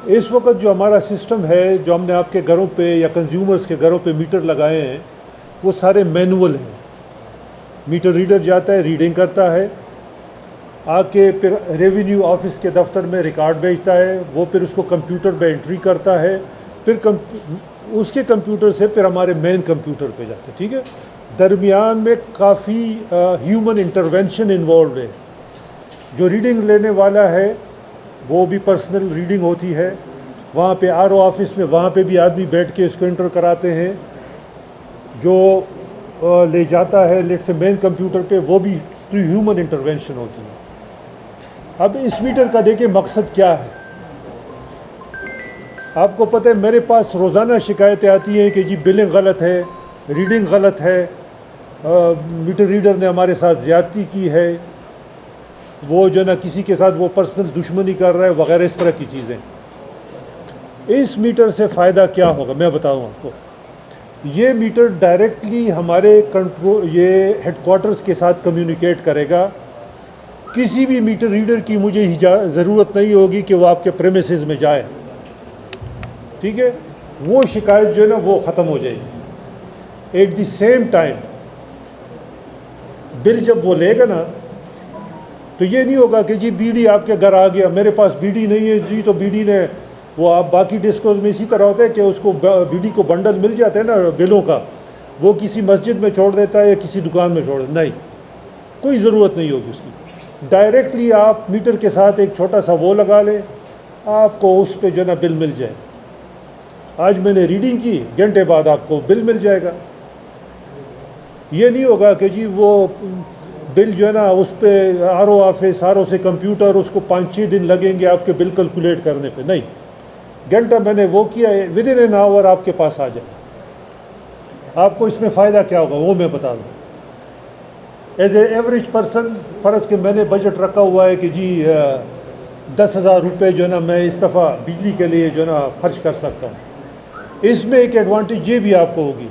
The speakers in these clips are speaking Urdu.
اس وقت جو ہمارا سسٹم ہے، جو ہم نے آپ کے گھروں پہ یا کنزیومرز کے گھروں پہ میٹر لگائے ہیں، وہ سارے مینول ہیں۔ میٹر ریڈر جاتا ہے، ریڈنگ کرتا ہے، آ کے پھر ریونیو آفس کے دفتر میں ریکارڈ بھیجتا ہے، وہ پھر اس کو کمپیوٹر پہ انٹری کرتا ہے، پھر اس کے کمپیوٹر سے پھر ہمارے مین کمپیوٹر پہ جاتا ہے، ٹھیک ہے۔ درمیان میں کافی ہیومن انٹرونشن انوالوڈ ہے۔ جو ریڈنگ لینے والا ہے وہ بھی پرسنل ریڈنگ ہوتی ہے، وہاں پہ آر او آفس میں وہاں پہ بھی آدمی بیٹھ کے اس کو انٹر کراتے ہیں، جو لے جاتا ہے لیٹ سے مین کمپیوٹر پہ، وہ بھی ہیومن انٹرونشن ہوتی ہے۔ اب اس میٹر کا دیکھیں مقصد کیا ہے۔ آپ کو پتہ ہے میرے پاس روزانہ شکایتیں آتی ہیں کہ جی بلنگ غلط ہے، ریڈنگ غلط ہے، میٹر ریڈر نے ہمارے ساتھ زیادتی کی ہے، وہ جو نا کسی کے ساتھ وہ پرسنل دشمنی کر رہا ہے وغیرہ، اس طرح کی چیزیں۔ اس میٹر سے فائدہ کیا ہوگا میں بتاؤں آپ کو۔ یہ میٹر ڈائریکٹلی ہمارے یہ ہیڈ کوارٹرز کے ساتھ کمیونیکیٹ کرے گا۔ کسی بھی میٹر ریڈر کی مجھے ضرورت نہیں ہوگی کہ وہ آپ کے پریمیسز میں جائے، ٹھیک ہے۔ وہ شکایت جو ہے نا وہ ختم ہو جائے گی۔ ایٹ دی سیم ٹائم بل جب وہ لے گا نا تو یہ نہیں ہوگا کہ جی بی ڈی آپ کے گھر آ گیا، میرے پاس بی ڈی نہیں ہے جی، تو بی ڈی نے وہ آپ باقی ڈسکوز میں اسی طرح ہوتا ہے کہ اس کو بی ڈی کو بنڈل مل جاتا ہے نا بلوں کا، وہ کسی مسجد میں چھوڑ دیتا ہے یا کسی دکان میں چھوڑ دیتا ہے، نہیں، کوئی ضرورت نہیں ہوگی اس کی۔ ڈائریکٹلی آپ میٹر کے ساتھ ایک چھوٹا سا وہ لگا لیں، آپ کو اس پہ جو ہے نا بل مل جائے۔ آج میں نے ریڈنگ کی، گھنٹے بعد آپ کو بل مل جائے گا۔ یہ نہیں ہوگا کہ جی وہ بل جو ہے نا اس پہ R O office, R O سے کمپیوٹر، اس کو 5-6 دن لگیں گے آپ کے بل کیلکولیٹ کرنے پہ، نہیں، گھنٹہ میں نے وہ کیا ہے، ود ان این آور آپ کے پاس آ جائے۔ آپ کو اس میں فائدہ کیا ہوگا وہ میں بتا دوں۔ ایز اے ایوریج پرسن، فرض کہ میں نے بجٹ رکھا ہوا ہے کہ جی 10,000 روپے جو ہے نا میں اس دفعہ بجلی کے لیے جو ہے نا خرچ کر سکتا ہوں۔ اس میں ایک ایڈوانٹیج یہ بھی آپ کو ہوگی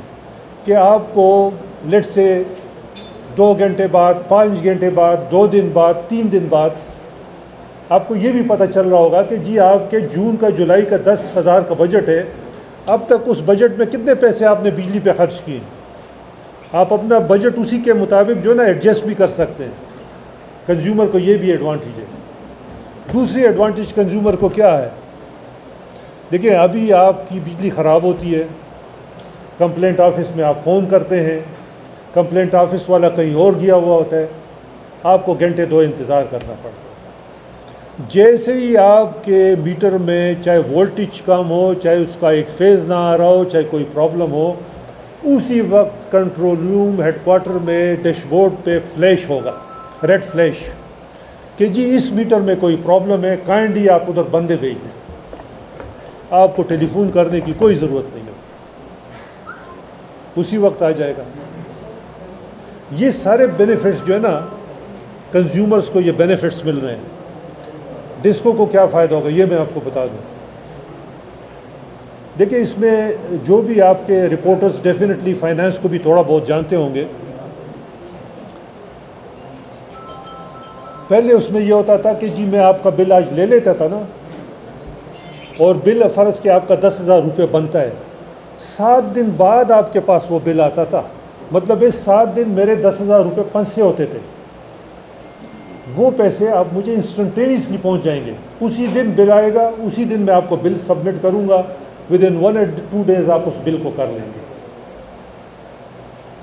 کہ آپ کو لیٹ سے 2 گھنٹے بعد، 5 گھنٹے بعد، 2 دن بعد، 3 دن بعد آپ کو یہ بھی پتہ چل رہا ہوگا کہ جی آپ کے جون کا جولائی کا 10,000 کا بجٹ ہے، اب تک اس بجٹ میں کتنے پیسے آپ نے بجلی پہ خرچ کیے۔ آپ اپنا بجٹ اسی کے مطابق جو ہے نا ایڈجسٹ بھی کر سکتے ہیں۔ کنزیومر کو یہ بھی ایڈوانٹیج ہے۔ دوسری ایڈوانٹیج کنزیومر کو کیا ہے، دیکھیں ابھی آپ کی بجلی خراب ہوتی ہے، کمپلینٹ آفس میں آپ فون کرتے ہیں، کمپلینٹ آفس والا کہیں اور گیا ہوا ہوتا ہے، آپ کو گھنٹے 2 انتظار کرنا پڑتا ہے۔ جیسے ہی آپ کے میٹر میں چاہے وولٹیج کم ہو، چاہے اس کا ایک فیز نہ آ رہا ہو، چاہے کوئی پرابلم ہو، اسی وقت کنٹرول روم ہیڈ کوارٹر میں ڈیش بورڈ پہ فلیش ہوگا، ریڈ فلیش، کہ جی اس میٹر میں کوئی پرابلم ہے، کائنڈلی آپ ادھر بندے بھیج دیں۔ آپ کو ٹیلی فون کرنے کی کوئی ضرورت نہیں ہے، اسی وقت آ جائے گا۔ یہ سارے بینیفٹس جو ہے نا کنزیومرز کو یہ بینیفٹس مل رہے ہیں۔ ڈسکو کو کیا فائدہ ہوگا یہ میں آپ کو بتا دوں۔ دیکھیں اس میں جو بھی آپ کے رپورٹرز ڈیفینیٹلی فائنانس کو بھی تھوڑا بہت جانتے ہوں گے۔ پہلے اس میں یہ ہوتا تھا کہ جی میں آپ کا بل آج لے لیتا تھا نا، اور بل فرض کہ آپ کا 10,000 روپے بنتا ہے، 7 دن بعد آپ کے پاس وہ بل آتا تھا، مطلب اس 7 دن میرے 10,000 روپے پھنسے ہوتے تھے۔ وہ پیسے آپ مجھے انسٹنٹینیسلی پہنچ جائیں گے، اسی دن بل آئے گا، اسی دن میں آپ کو بل سبمٹ کروں گا، ود ان 1 or 2 days آپ اس بل کو کر لیں گے۔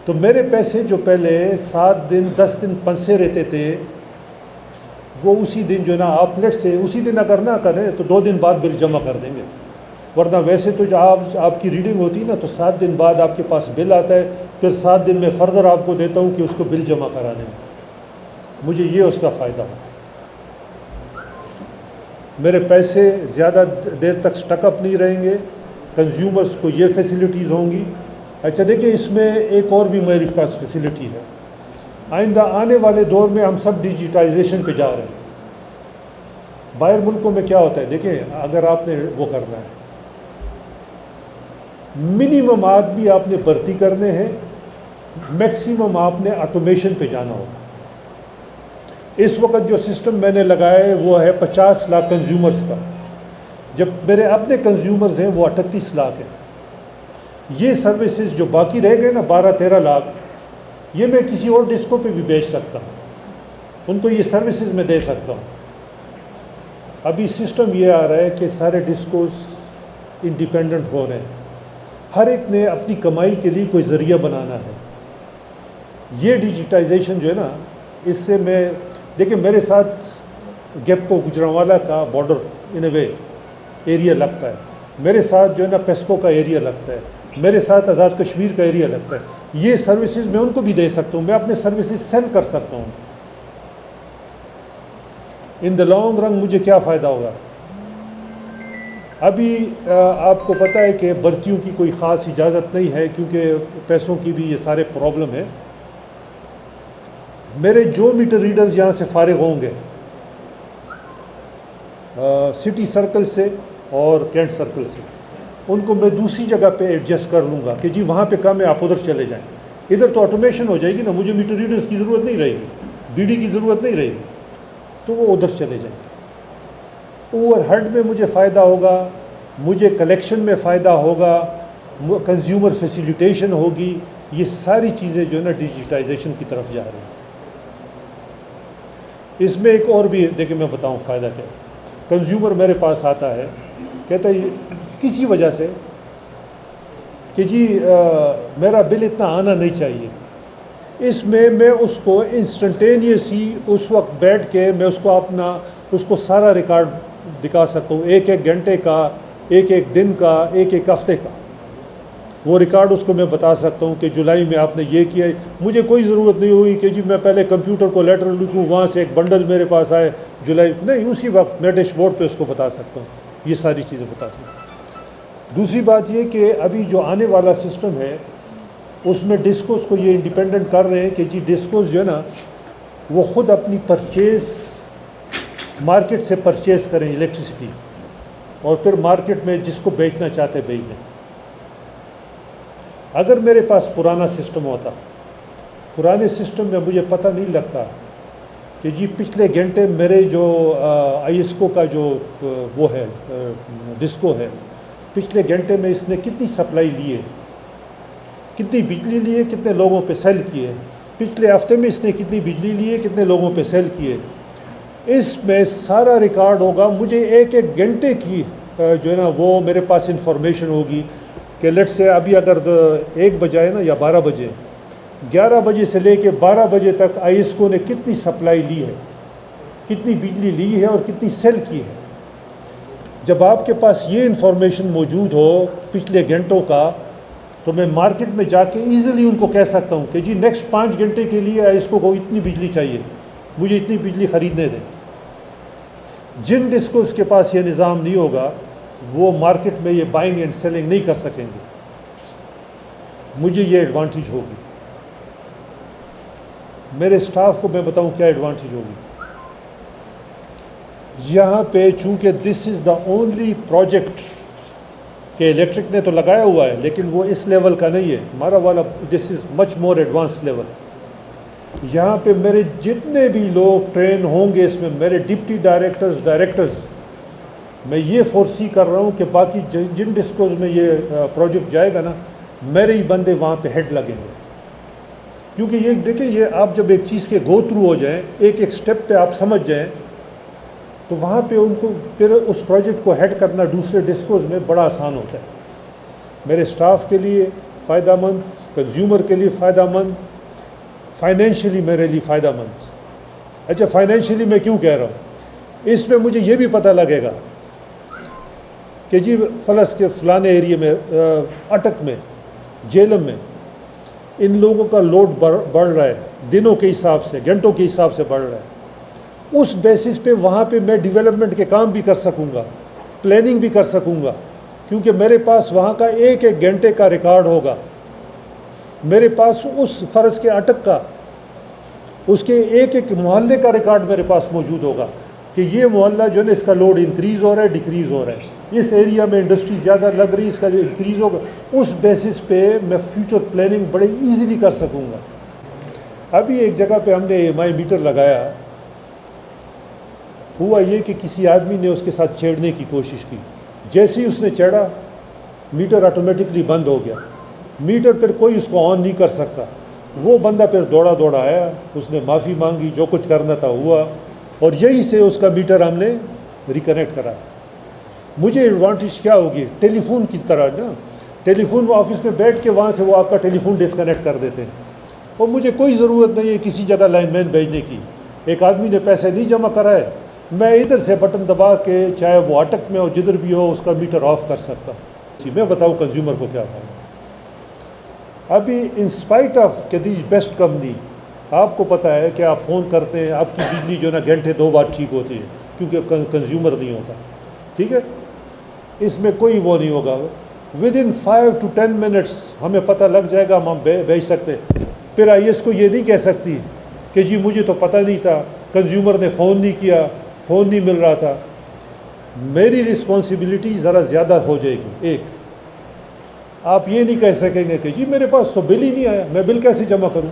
تو میرے پیسے جو پہلے 7 دن 10 دن پھنسے رہتے تھے، وہ اسی دن جو ہے نا آپ نیٹ سے اسی دن اگر نہ کریں تو 2 دن بعد بل جمع کر دیں گے۔ ورنہ ویسے تو جو آپ کی ریڈنگ ہوتی ہے نا تو 7 دن بعد آپ کے پاس بل آتا ہے، پھر 7 دن میں فردر آپ کو دیتا ہوں کہ اس کو بل جمع کرانے میں، مجھے یہ اس کا فائدہ ہو۔ میرے پیسے زیادہ دیر تک سٹک اپ نہیں رہیں گے، کنزیومرز کو یہ فیسلٹیز ہوں گی۔ اچھا دیکھیں اس میں ایک اور بھی میرے پاس فیسلٹی ہے۔ آئندہ آنے والے دور میں ہم سب ڈیجیٹائزیشن پہ جا رہے ہیں۔ باہر ملکوں میں کیا ہوتا ہے، دیکھیں اگر آپ نے وہ کرنا ہے، منیمم آدمی آپ نے بھرتی کرنے ہیں، میکسیمم آپ نے آٹومیشن پہ جانا ہوگا۔ اس وقت جو سسٹم میں نے لگایا ہے وہ ہے 50 لاکھ کنزیومرز کا۔ جب میرے اپنے کنزیومرز ہیں وہ 38 لاکھ ہیں. یہ سروسز جو باقی رہ گئے نا 12-13 لاکھ، یہ میں کسی اور ڈسکو پہ بھی بیچ سکتا ہوں، ان کو یہ سروسز میں دے سکتا ہوں. ابھی سسٹم یہ آ رہا ہے کہ سارے ڈسکوز انڈیپینڈنٹ ہو رہے ہیں، ہر ایک نے اپنی کمائی کے لیے کوئی ذریعہ بنانا ہے. یہ ڈیجیٹائزیشن جو ہے نا، اس سے میں دیکھیں میرے ساتھ گیپکو گجرانوالا کا بارڈر ان اے وے ایریا لگتا ہے، میرے ساتھ جو ہے نا پیسکو کا ایریا لگتا ہے، میرے ساتھ آزاد کشمیر کا ایریا لگتا ہے. یہ سروسز میں ان کو بھی دے سکتا ہوں، میں اپنے سروسز سیل کر سکتا ہوں. ان دا لانگ رن مجھے کیا فائدہ ہوگا؟ ابھی آپ کو پتہ ہے کہ بھرتیوں کی کوئی خاص اجازت نہیں ہے کیونکہ پیسوں کی بھی یہ سارے پرابلم ہے. میرے جو میٹر ریڈرز یہاں سے فارغ ہوں گے سٹی سرکل سے اور کینٹ سرکل سے، ان کو میں دوسری جگہ پہ ایڈجسٹ کر لوں گا کہ جی وہاں پہ کم ہے، آپ ادھر چلے جائیں. ادھر تو آٹومیشن ہو جائے گی نا، مجھے میٹر ریڈرز کی ضرورت نہیں رہے گی، بی ڈی کی ضرورت نہیں رہے گی، تو وہ ادھر چلے جائیں گے. اوور ہیڈ میں مجھے فائدہ ہوگا، مجھے کلیکشن میں فائدہ ہوگا، کنزیومر فیسیلیٹیشن ہوگی. یہ ساری چیزیں جو ہے نا ڈیجیٹائزیشن کی طرف جا رہی ہیں. اس میں ایک اور بھی دیکھیں میں بتاؤں فائدہ کیا ہے. کنزیومر میرے پاس آتا ہے، کہتا ہے کسی وجہ سے کہ جی میرا بل اتنا آنا نہیں چاہیے. اس میں اس کو انسٹنٹینیس ہی اس وقت بیٹھ کے میں اس کو سارا ریکارڈ دکھا سکتا ہوں، ایک گھنٹے کا، ایک دن کا، ایک ہفتے کا. وہ ریکارڈ اس کو میں بتا سکتا ہوں کہ جولائی میں آپ نے یہ کیا. مجھے کوئی ضرورت نہیں ہوئی کہ جی میں پہلے کمپیوٹر کو لیٹر لکھوں، وہاں سے ایک بنڈل میرے پاس آئے جولائی، نہیں، اسی وقت میں ڈیش بورڈ پہ اس کو بتا سکتا ہوں، یہ ساری چیزیں بتا سکتا ہوں. دوسری بات یہ کہ ابھی جو آنے والا سسٹم ہے اس میں ڈسکوز کو یہ انڈیپینڈنٹ کر رہے ہیں کہ جی ڈسکوز جو ہے نا وہ خود اپنی پرچیز مارکیٹ سے پرچیز کریں الیکٹریسٹی، اور پھر مارکیٹ میں جس کو بیچنا چاہتے بیچ دیں. اگر میرے پاس پرانا سسٹم ہوتا، پرانے سسٹم میں مجھے پتہ نہیں لگتا کہ جی پچھلے گھنٹے میرے جو آئیسکو کا جو وہ ہے ڈسکو ہے، پچھلے گھنٹے میں اس نے کتنی سپلائی لی ہے، کتنی بجلی لی ہے، کتنے لوگوں پہ سیل کیے، پچھلے ہفتے میں اس نے کتنی بجلی لی ہے، کتنے لوگوں پہ سیل کیے. اس میں سارا ریکارڈ ہوگا. مجھے ایک گھنٹے کی جو ہے نا وہ میرے پاس انفارمیشن ہوگی کہ لیٹ سے ابھی اگر 1 بجے ہے نا یا 12 بجے، 11 بجے سے لے کے 12 بجے تک آئیسکو نے کتنی سپلائی لی ہے، کتنی بجلی لی ہے اور کتنی سیل کی ہے. جب آپ کے پاس یہ انفارمیشن موجود ہو پچھلے گھنٹوں کا، تو میں مارکیٹ میں جا کے ایزیلی ان کو کہہ سکتا ہوں کہ جی نیکسٹ 5 گھنٹے کے لیے آئیسکو کو اتنی بجلی چاہیے، مجھے اتنی بجلی خریدنے دیں. جن ڈسکوز کے پاس یہ نظام نہیں ہوگا وہ مارکیٹ میں یہ بائنگ اینڈ سیلنگ نہیں کر سکیں گے. مجھے یہ ایڈوانٹیج ہوگی. میرے سٹاف کو میں بتاؤں کیا ایڈوانٹیج ہوگی. یہاں پہ چونکہ دس از دا اونلی پروجیکٹ کہ الیکٹرک نے تو لگایا ہوا ہے لیکن وہ اس لیول کا نہیں ہے، ہمارا والا دس از مچ مور ایڈوانس لیول. یہاں پہ میرے جتنے بھی لوگ ٹرین ہوں گے، اس میں میرے ڈپٹی ڈائریکٹرز، میں یہ فورسی کر رہا ہوں کہ باقی جن ڈسکوز میں یہ پروجیکٹ جائے گا نا، میرے ہی بندے وہاں پہ ہیڈ لگیں گے. کیونکہ یہ دیکھیں، یہ آپ جب ایک چیز کے گو تھرو ہو جائیں، ایک سٹیپ پہ آپ سمجھ جائیں، تو وہاں پہ ان کو پھر اس پروجیکٹ کو ہیڈ کرنا دوسرے ڈسکوز میں بڑا آسان ہوتا ہے. میرے سٹاف کے لیے فائدہ مند، کنزیومر کے لیے فائدہ مند، فائنینشلی میرے لیے فائدہ مند. اچھا فائنینشلی میں کیوں کہہ رہا ہوں؟ اس میں مجھے یہ بھی پتہ لگے گا کہ جی فلس کے فلانے ایریے میں، اٹک میں، جیلم میں ان لوگوں کا لوڈ بڑھ رہا ہے، دنوں کے حساب سے، گھنٹوں کے حساب سے بڑھ رہا ہے. اس بیسس پہ وہاں پہ میں ڈیولپمنٹ کے کام بھی کر سکوں گا، پلاننگ بھی کر سکوں گا، کیونکہ میرے پاس وہاں کا ایک گھنٹے کا ریکارڈ ہوگا. میرے پاس اس فرض کے اٹک کا، اس کے ایک محلے کا ریکارڈ میرے پاس موجود ہوگا کہ یہ محلہ جو ہے نا اس کا لوڈ انکریز ہو رہا ہے، ڈیکریز ہو رہا ہے، اس ایریا میں انڈسٹری زیادہ لگ رہی ہے، اس کا جو انکریز ہوگا. اس بیسس پہ میں فیوچر پلاننگ بڑے ایزیلی کر سکوں گا. ابھی ایک جگہ پہ ہم نے ایم آئی میٹر لگایا، ہوا یہ کہ کسی آدمی نے اس کے ساتھ چھیڑنے کی کوشش کی. جیسے ہی اس نے چڑھا میٹر آٹومیٹکلی بند ہو گیا، میٹر پھر کوئی اس کو آن نہیں کر سکتا۔ وہ بندہ پھر دوڑا دوڑا آیا، اس نے معافی مانگی، جو کچھ کرنا تھا ہوا، اور یہی سے اس کا میٹر ہم نے ریکنیکٹ کرا۔ مجھے ایڈوانٹیج کیا ہوگی؟ ٹیلی فون کی طرح نا، ٹیلی فون آفس میں بیٹھ کے وہاں سے وہ آپ کا ٹیلی فون ڈسکنیکٹ کر دیتے ہیں، اور مجھے کوئی ضرورت نہیں ہے کسی جگہ لائن مین بھیجنے کی۔ ایک آدمی نے پیسے نہیں جمع کرائے، میں ادھر سے بٹن دبا کے چاہے وہ اٹک میں ہو جدھر بھی ہو اس کا میٹر آف کر سکتا ہوں۔ میں بتاؤں کنزیومر کو کیا کرنا۔ ابھی انسپائٹ آف کہ دی بیسٹ کمپنی، آپ کو پتہ ہے کہ آپ فون کرتے ہیں آپ کی بجلی جو نا گھنٹے 2 بار ٹھیک ہوتی ہے، کیونکہ کنزیومر نہیں ہوتا، ٹھیک ہے؟ اس میں کوئی وہ نہیں ہوگا، ودن 5 to 10 منٹس ہمیں پتہ لگ جائے گا، ہم بھیج سکتے۔ پھر آئی ایس کو یہ نہیں کہہ سکتی کہ جی مجھے تو پتہ نہیں تھا، کنزیومر نے فون نہیں کیا، فون نہیں مل رہا تھا۔ میری رسپانسبلٹی ذرا زیادہ ہو جائے گی۔ ایک، آپ یہ نہیں کہہ سکیں گے کہ جی میرے پاس تو بل ہی نہیں آیا، میں بل کیسے جمع کروں؟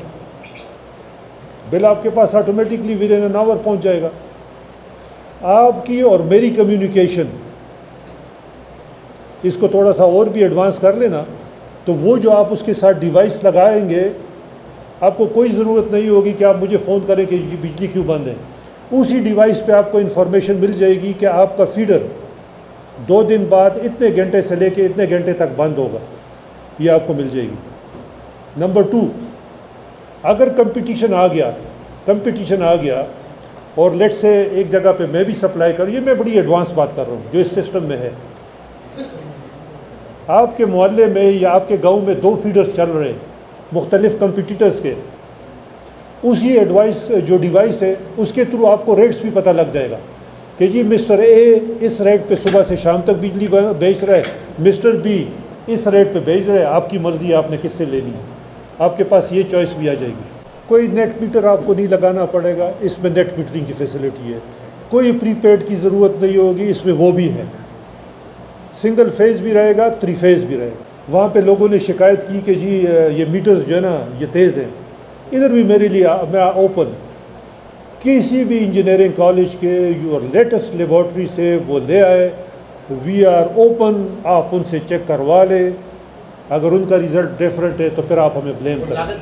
بل آپ کے پاس automatically within an hour پہنچ جائے گا۔ آپ کی اور میری کمیونیکیشن اس کو تھوڑا سا اور بھی ایڈوانس کر لینا، تو وہ جو آپ اس کے ساتھ ڈیوائس لگائیں گے، آپ کو کوئی ضرورت نہیں ہوگی کہ آپ مجھے فون کریں کہ جی بجلی کیوں بند ہے۔ اسی ڈیوائس پہ آپ کو انفارمیشن مل جائے گی کہ آپ کا فیڈر 2 دن بعد اتنے گھنٹے سے لے کے اتنے گھنٹے تک بند ہوگا، یہ آپ کو مل جائے گی۔ نمبر 2، اگر کمپٹیشن آ گیا اور لیٹ سے ایک جگہ پہ میں بھی سپلائی کروں، یہ میں بڑی ایڈوانس بات کر رہا ہوں جو اس سسٹم میں ہے، آپ کے محلے میں یا آپ کے گاؤں میں 2 فیڈرز چل رہے ہیں مختلف کمپٹیٹرز کے، اسی جو ڈیوائس ہے اس کے تھرو آپ کو ریٹس بھی پتہ لگ جائے گا کہ جی مسٹر اے اس ریٹ پہ صبح سے شام تک بجلی بیچ رہا ہے، مسٹر بی اس ریٹ پہ بیچ رہا ہے، آپ کی مرضی آپ نے کس سے لینی ہے، آپ کے پاس یہ چوائس بھی آ جائے گی۔ کوئی نیٹ میٹر آپ کو نہیں لگانا پڑے گا، اس میں نیٹ میٹرنگ کی فیسلٹی ہے، کوئی پری پیڈ کی ضرورت نہیں ہوگی، اس میں وہ بھی ہے، سنگل فیز بھی رہے گا، 3 فیز بھی رہے گا۔ وہاں پہ لوگوں نے شکایت کی کہ جی یہ میٹرز جو ہے نا یہ تیز ہیں، ادھر بھی میرے لیے میں اوپن، کسی بھی انجینئرنگ کالج کے یور لیٹسٹ لیبارٹری سے وہ لے آئے، وی آر اوپن، آپ ان سے چیک کروا لیں، اگر ان کا رزلٹ ڈفرینٹ ہے تو پھر آپ ہمیں بلیم کریں۔